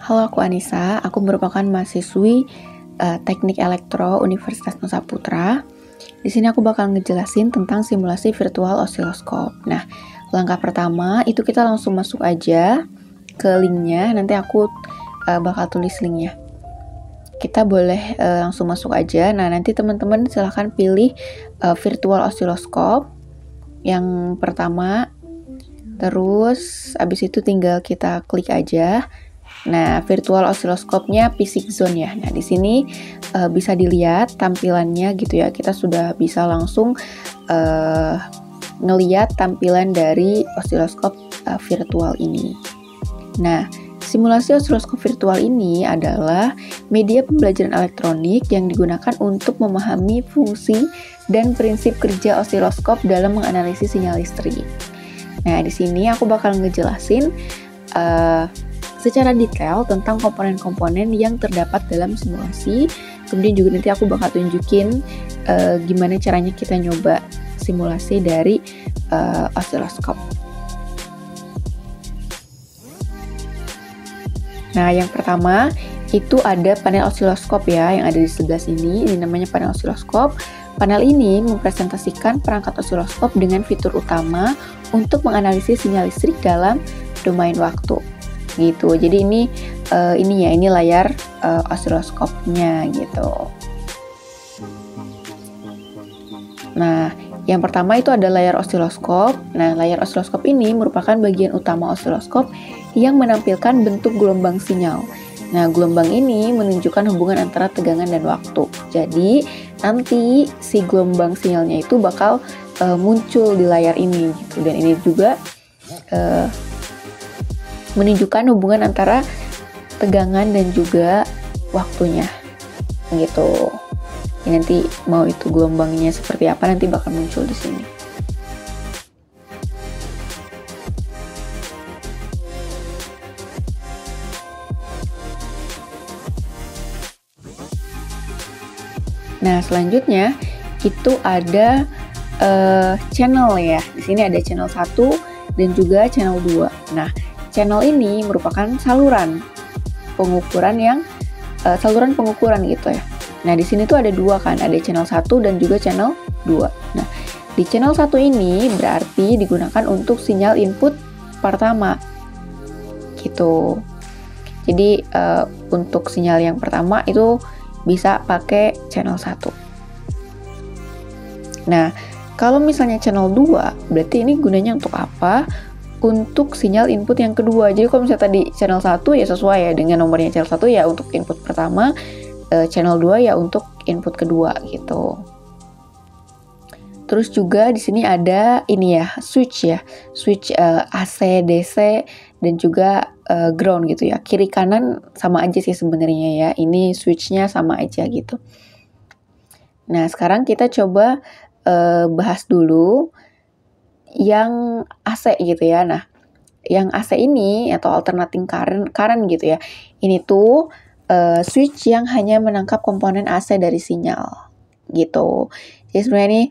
Halo, aku Anissa. Aku merupakan mahasiswi Teknik Elektro Universitas Nusa Putra. Di sini aku bakal ngejelasin tentang simulasi virtual osiloskop. Nah, langkah pertama itu kita langsung masuk aja ke linknya. Nanti aku bakal tulis linknya. Kita boleh langsung masuk aja. Nah, nanti teman-teman silahkan pilih virtual osiloskop yang pertama. Terus abis itu tinggal kita klik aja. Nah, virtual osiloskopnya Physics Zone ya. Nah, di sini bisa dilihat tampilannya gitu ya. Kita sudah bisa langsung ngeliat tampilan dari osiloskop virtual ini. Nah, simulasi osiloskop virtual ini adalah media pembelajaran elektronik yang digunakan untuk memahami fungsi dan prinsip kerja osiloskop dalam menganalisis sinyal listrik. Nah, di sini aku bakal ngejelasin secara detail tentang komponen-komponen yang terdapat dalam simulasi. Kemudian juga nanti aku bakal tunjukin gimana caranya kita nyoba simulasi dari osiloskop. Nah, yang pertama itu ada panel osiloskop ya, yang ada di sebelah sini. Ini namanya panel osiloskop. Panel ini mempresentasikan perangkat osiloskop dengan fitur utama untuk menganalisis sinyal listrik dalam domain waktu. Gitu. Jadi ini layar osiloskopnya gitu. Nah, yang pertama itu ada layar osiloskop. Nah, layar osiloskop ini merupakan bagian utama osiloskop yang menampilkan bentuk gelombang sinyal. Nah, gelombang ini menunjukkan hubungan antara tegangan dan waktu. Jadi, nanti si gelombang sinyalnya itu bakal muncul di layar ini gitu. Dan ini juga menunjukkan hubungan antara tegangan dan juga waktunya gitu. Ya, nanti mau itu gelombangnya seperti apa nanti bakal muncul di sini. Nah, selanjutnya itu ada channel ya. Di sini ada channel 1 dan juga channel 2. Nah, channel ini merupakan saluran pengukuran gitu ya. Nah, di sini tuh ada dua kan, ada channel 1 dan juga channel 2. Nah, di channel 1 ini berarti digunakan untuk sinyal input pertama. Gitu. Jadi, untuk sinyal yang pertama itu bisa pakai channel 1. Nah, kalau misalnya channel 2, berarti ini gunanya untuk apa? Untuk sinyal input yang kedua. Jadi kalau misalnya tadi channel 1 ya sesuai ya dengan nomornya channel 1 ya untuk input pertama, channel 2 ya untuk input kedua gitu. Terus juga di sini ada ini ya, switch ya. Switch AC, DC dan juga ground gitu ya. Kiri kanan sama aja sih sebenarnya ya. Ini switchnya sama aja gitu. Nah, sekarang kita coba bahas dulu yang AC gitu ya. Nah, yang AC ini atau alternating current gitu ya. Ini tuh switch yang hanya menangkap komponen AC dari sinyal gitu. Jadi sebenarnya ini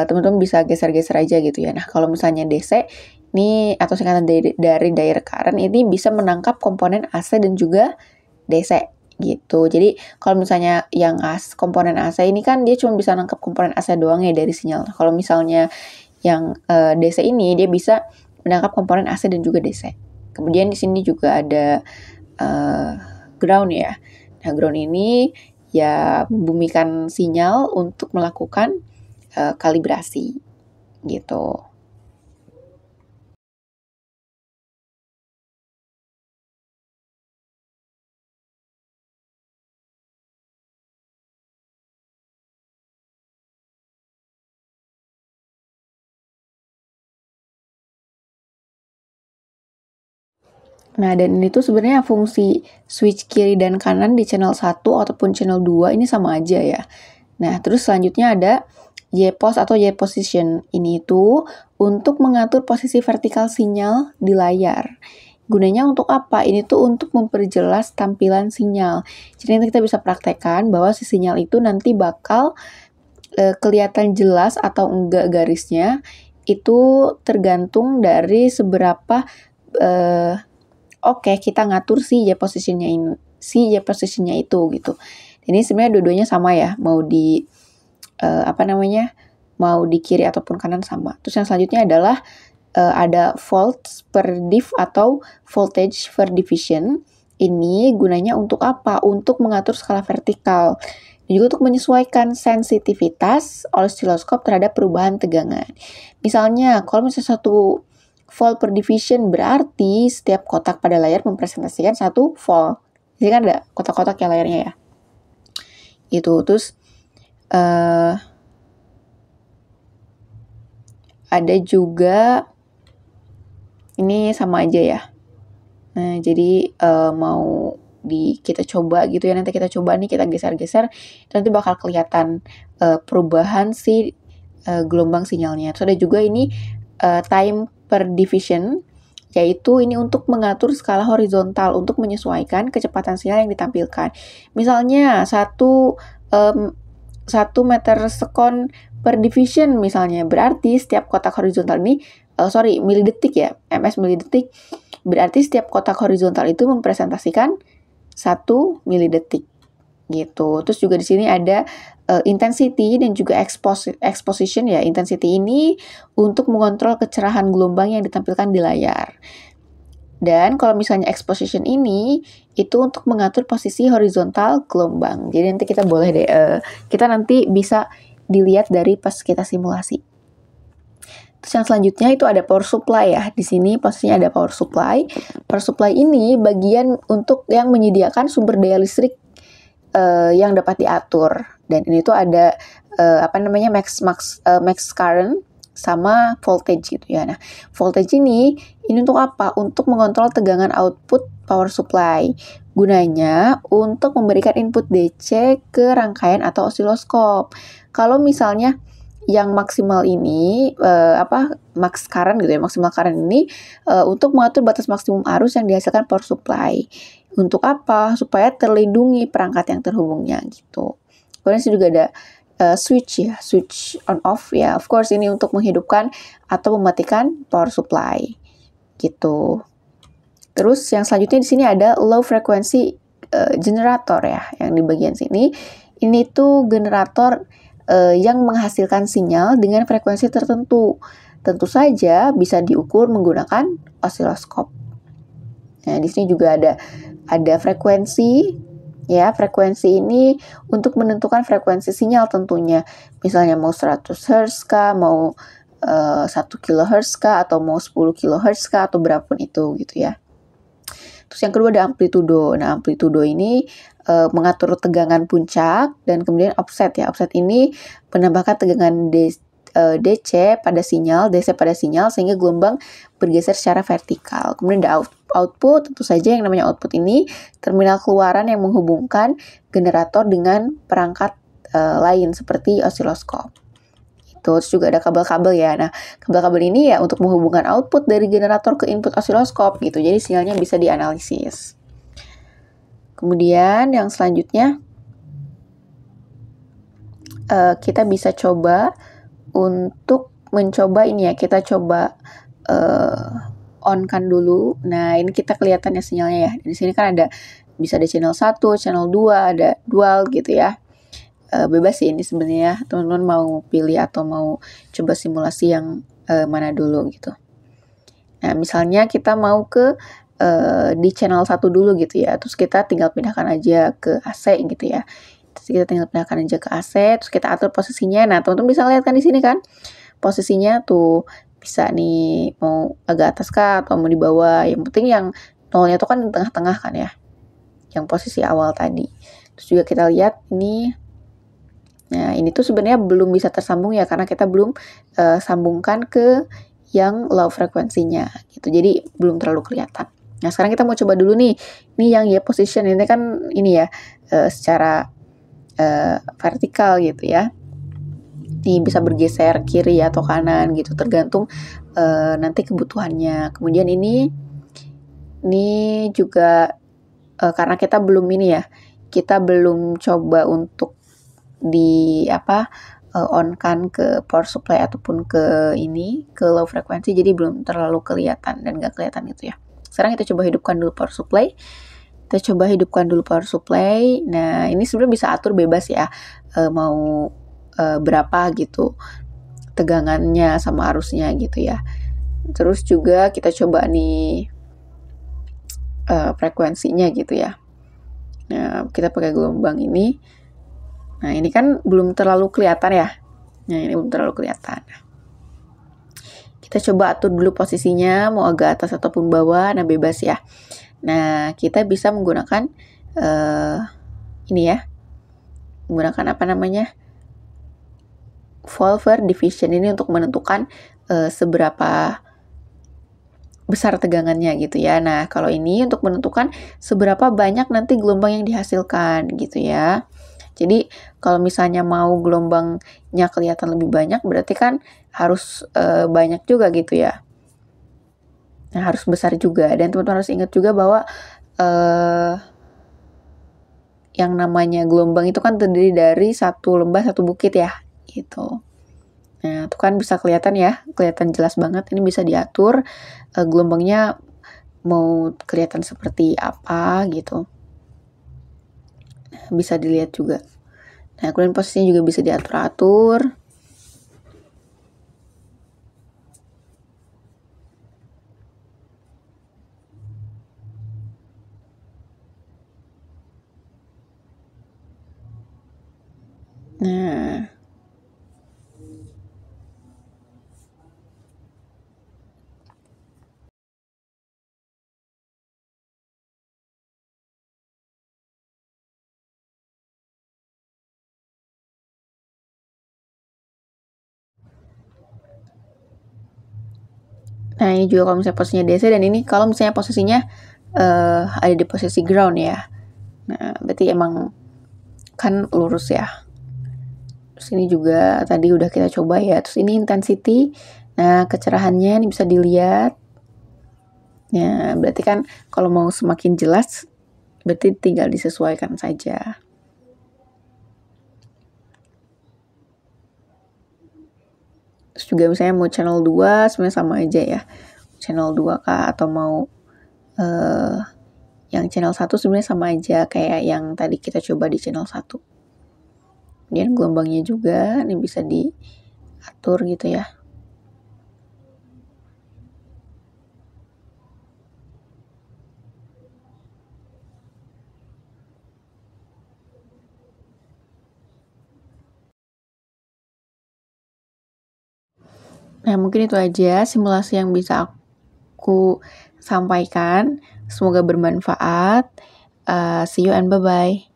teman-teman bisa geser-geser aja gitu ya. Nah, kalau misalnya DC ini atau singkatan dari direct current ini bisa menangkap komponen AC dan juga DC gitu. Jadi kalau misalnya yang komponen AC ini kan dia cuma bisa nangkap komponen AC doang ya dari sinyal. Nah, kalau misalnya yang DC ini dia bisa menangkap komponen AC dan juga DC. Kemudian di sini juga ada ground ya. Nah, ground ini ya membumikan sinyal untuk melakukan kalibrasi gitu. Nah, dan ini tuh sebenarnya fungsi switch kiri dan kanan di channel 1 ataupun channel 2 ini sama aja ya. Nah, terus selanjutnya ada Y-pos atau Y-position. Ini itu untuk mengatur posisi vertikal sinyal di layar. Gunanya untuk apa? Ini tuh untuk memperjelas tampilan sinyal. Jadi nanti kita bisa praktekkan bahwa si sinyal itu nanti bakal kelihatan jelas atau enggak garisnya. Itu tergantung dari seberapa oke, kita ngatur si J positionnya itu gitu. Ini sebenarnya dua-duanya sama ya, mau di mau di kiri ataupun kanan sama. Terus yang selanjutnya adalah ada volts per div atau voltage per division. Ini gunanya untuk apa? Untuk mengatur skala vertikal. Dan juga untuk menyesuaikan sensitivitas osiloskop terhadap perubahan tegangan. Misalnya, kalau misalnya 1 volt per division berarti setiap kotak pada layar mempresentasikan 1 volt. Jadi kan ada kotak-kotak ya layarnya ya. Itu terus ada juga ini sama aja ya. Nah, jadi mau kita coba gitu ya, nanti kita coba nih, kita geser-geser, nanti bakal kelihatan perubahan si gelombang sinyalnya. Terus ada juga ini time per division, yaitu ini untuk mengatur skala horizontal untuk menyesuaikan kecepatan sinyal yang ditampilkan. Misalnya 1 meter sekon per division misalnya, berarti setiap kotak horizontal ini milidetik ya, ms milidetik, berarti setiap kotak horizontal itu mempresentasikan 1 milidetik gitu. Terus juga di sini ada intensity dan juga exposition ya. Intensity ini untuk mengontrol kecerahan gelombang yang ditampilkan di layar. Dan kalau misalnya exposition ini itu untuk mengatur posisi horizontal gelombang. Jadi nanti kita boleh deh kita nanti bisa dilihat dari pas kita simulasi. Terus yang selanjutnya itu ada power supply ya. Di sini posisinya ada power supply. Power supply ini bagian untuk yang menyediakan sumber daya listrik yang dapat diatur. Dan ini tuh ada max current sama voltage gitu ya. Nah, voltage ini untuk apa? Untuk mengontrol tegangan output power supply. Gunanya untuk memberikan input DC ke rangkaian atau osiloskop. Kalau misalnya yang maksimal ini max current gitu ya, maksimal current ini untuk mengatur batas maksimum arus yang dihasilkan power supply. Untuk apa? Supaya terlindungi perangkat yang terhubungnya gitu. Kemudian juga ada switch on off ya. Of course ini untuk menghidupkan atau mematikan power supply gitu. Terus yang selanjutnya di sini ada low frequency generator ya, yang di bagian sini. Ini tuh generator yang menghasilkan sinyal dengan frekuensi tertentu. Tentu saja bisa diukur menggunakan osiloskop. Nah, di sini juga ada frekuensi ya. Frekuensi ini untuk menentukan frekuensi sinyal tentunya. Misalnya mau 100 Hz kah, mau 1 kHz kah, atau mau 10 kHz kah, atau berapapun itu gitu ya. Terus yang kedua ada amplitudo. Nah, amplitudo ini mengatur tegangan puncak dan kemudian offset ya. Offset ini menambahkan tegangan DC pada sinyal sehingga gelombang bergeser secara vertikal. Kemudian ada output, tentu saja yang namanya output ini terminal keluaran yang menghubungkan generator dengan perangkat lain seperti osiloskop. Terus juga ada kabel-kabel ya. Nah, kabel-kabel ini ya untuk menghubungkan output dari generator ke input osiloskop gitu. Jadi sinyalnya bisa dianalisis. Kemudian yang selanjutnya kita bisa coba untuk mencoba ini ya. Kita coba on-kan dulu. Nah, ini kita kelihatannya sinyalnya ya. Di sini kan bisa ada channel 1, channel 2, ada dual gitu ya. Bebas sih ini sebenarnya, teman-teman mau pilih atau mau coba simulasi yang mana dulu gitu. Nah, misalnya kita mau ke di channel 1 dulu gitu ya, terus kita tinggal pindahkan aja ke AC gitu ya. Terus kita tinggal pindahkan aja ke AC, terus kita atur posisinya. Nah, teman-teman bisa lihat kan di sini kan posisinya tuh bisa nih mau agak atas kah atau mau di bawah. Yang penting yang nolnya tuh kan di tengah-tengah kan ya, yang posisi awal tadi. Terus juga kita lihat ini. Nah, ini tuh sebenarnya belum bisa tersambung ya, karena kita belum sambungkan ke yang low frekuensinya gitu. Jadi belum terlalu kelihatan. Nah, sekarang kita mau coba dulu nih. Ini yang Y position ini kan ini ya secara vertikal gitu ya. Ini bisa bergeser kiri atau kanan gitu, tergantung nanti kebutuhannya. Kemudian ini juga karena kita belum ini ya, kita belum coba untuk on-kan ke power supply ataupun ke low frekuensi, jadi belum terlalu kelihatan dan nggak kelihatan gitu ya. Sekarang kita coba hidupkan dulu power supply. Nah, ini sebenarnya bisa atur bebas ya, mau berapa gitu tegangannya sama arusnya gitu ya. Terus juga kita coba nih frekuensinya gitu ya. Nah, kita pakai gelombang ini. Nah, ini kan belum terlalu kelihatan ya. Nah, ini belum terlalu kelihatan. Kita coba atur dulu posisinya, mau agak atas ataupun bawah, nah bebas ya. Nah, kita bisa menggunakan ini ya. Menggunakan apa namanya? Volver division ini untuk menentukan seberapa besar tegangannya gitu ya. Nah, kalau ini untuk menentukan seberapa banyak nanti gelombang yang dihasilkan gitu ya. Jadi, kalau misalnya mau gelombangnya kelihatan lebih banyak, berarti kan harus banyak juga gitu ya. Nah, harus besar juga. Dan teman-teman harus ingat juga bahwa yang namanya gelombang itu kan terdiri dari satu lembah, satu bukit ya, gitu. Nah, itu kan bisa kelihatan ya, kelihatan jelas banget. Ini bisa diatur gelombangnya mau kelihatan seperti apa gitu. Nah, bisa dilihat juga. Nah, kemudian posisinya juga bisa diatur-atur. Nah, ini juga kalau misalnya posisinya DC, dan ini kalau misalnya posisinya ada di posisi ground ya. Nah, berarti emang kan lurus ya. Terus ini juga tadi udah kita coba ya. Terus ini intensity. Nah, kecerahannya ini bisa dilihat. Ya, berarti kan kalau mau semakin jelas, berarti tinggal disesuaikan saja. Terus juga misalnya mau channel 2 sebenarnya sama aja ya. Channel 2 kah atau mau yang channel 1 sebenarnya sama aja kayak yang tadi kita coba di channel 1. Kemudian gelombangnya juga ini bisa diatur gitu ya. Nah, mungkin itu aja simulasi yang bisa aku sampaikan. Semoga bermanfaat. See you and bye-bye.